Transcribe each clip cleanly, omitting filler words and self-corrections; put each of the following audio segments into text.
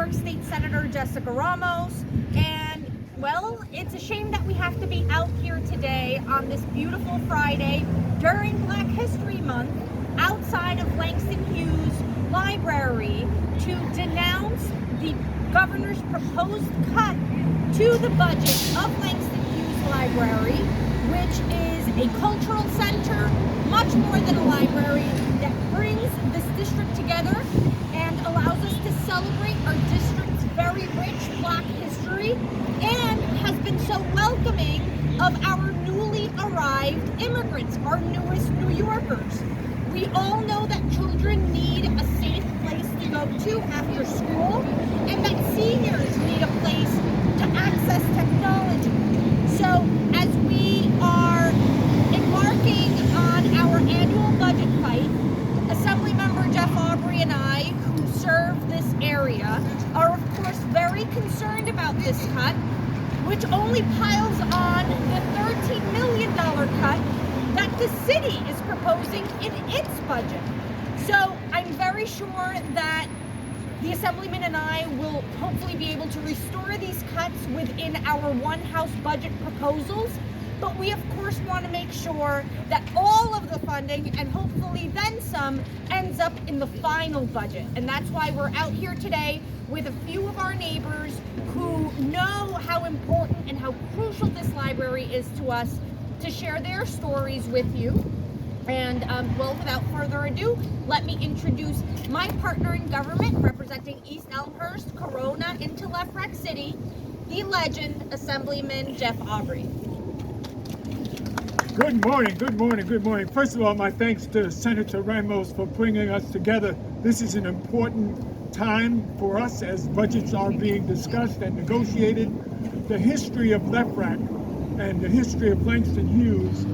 York State Senator Jessica Ramos, and well, it's a shame that we have to be out here today on this beautiful Friday during Black History Month outside of Langston Hughes Library to denounce the governor's proposed cut to the budget of Langston Hughes Library, which is a cultural center, much more than a library, that brings this district together and allows us to celebrate our district's very rich Black history, and has been so welcoming of our newly arrived immigrants, our newest New Yorkers. We all know that children need a safe place to go to after school, and that seniors need a place to access technology. So as we are embarking on our annual budget fight, Assemblymember Jeff Abury and I, who serve this area, are of course very concerned about this cut, which only piles on the $13 million cut that the city is proposing in its budget. So I'm very sure that the Assemblyman and I will hopefully be able to restore these cuts within our one-house budget proposals, but we of course want to make sure that all of the funding, and hopefully then some, ends up in the final budget. And that's why we're out here today with a few of our neighbors who know how important and how crucial this library is to us, to share their stories with you. And well, without further ado, let me introduce my partner in government representing East Elmhurst, Corona into Lefrak City, the legend, Assemblyman Jeff Abury. Good morning, good morning, good morning. First of all, my thanks to Senator Ramos for bringing us together. This is an important time for us as budgets are being discussed and negotiated. The history of Lefrak and the history of Langston Hughes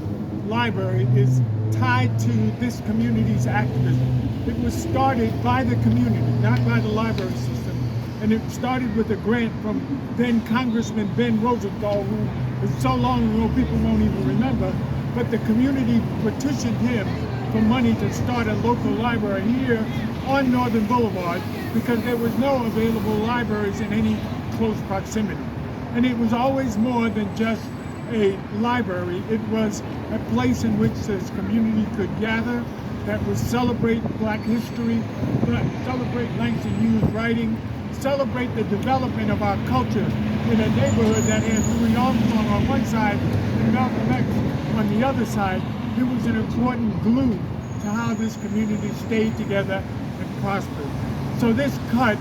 Library is tied to this community's activism. It was started by the community, not by the library system. And it started with a grant from then Congressman Ben Rosenthal, who is so long ago people won't even remember. But the community petitioned him for money to start a local library here on Northern Boulevard because there was no available libraries in any close proximity. And it was always more than just a library. It was a place in which this community could gather, that would celebrate Black history, celebrate Langston Hughes writing, celebrate the development of our culture in a neighborhood that had Louis Armstrong on one side and Malcolm X on the other side. It was an important glue to how this community stayed together and prospered. So this cut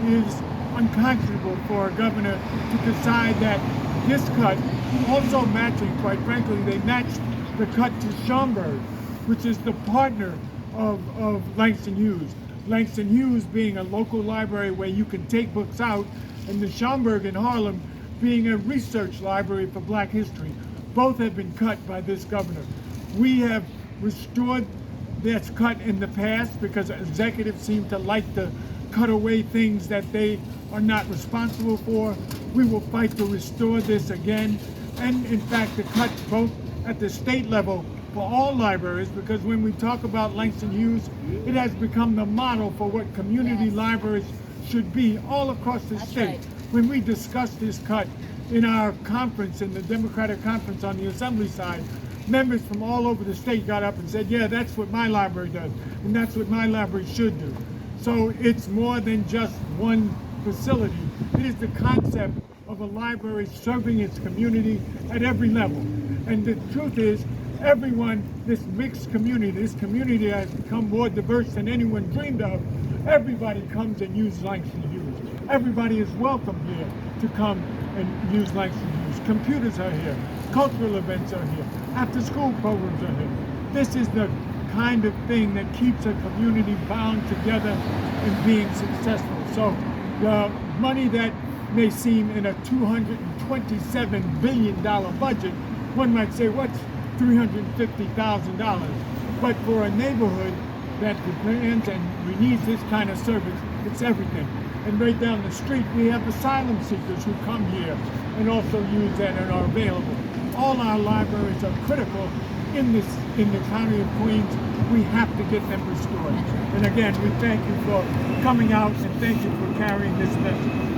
is unconscionable for a governor to decide that this cut, also matching, quite frankly, they matched the cut to Schaumburg, which is the partner of Langston Hughes. Langston Hughes being a local library where you can take books out, and the Schaumburg in Harlem being a research library for Black history. Both have been cut by this governor. We have restored this cut in the past because executives seem to like to cut away things that they are not responsible for. We will fight to restore this again, and in fact the cuts both at the state level for all libraries, because when we talk about Langston Hughes, it has become the model for what community libraries should be all across the state. Right. When we discussed this cut in our conference, in the Democratic conference on the Assembly side, members from all over the state got up and said, yeah, that's what my library does, and that's what my library should do. So it's more than just one facility. It is the concept of a library serving its community at every level. And the truth is, everyone, this mixed community, this community has become more diverse than anyone dreamed of. Everybody comes and uses Langston Hughes. Everybody is welcome here to come and use Langston Hughes. Computers are here. Cultural events are here. After-school programs are here. This is the kind of thing that keeps a community bound together and being successful. So the money that may seem in a $227 billion budget, one might say, what's $350,000? But for a neighborhood that demands and needs this kind of service, it's everything. And right down the street, we have asylum seekers who come here and also use that and are available. All our libraries are critical in the county of Queens. We have to get them restored. And again, we thank you for coming out and thank you for carrying this message.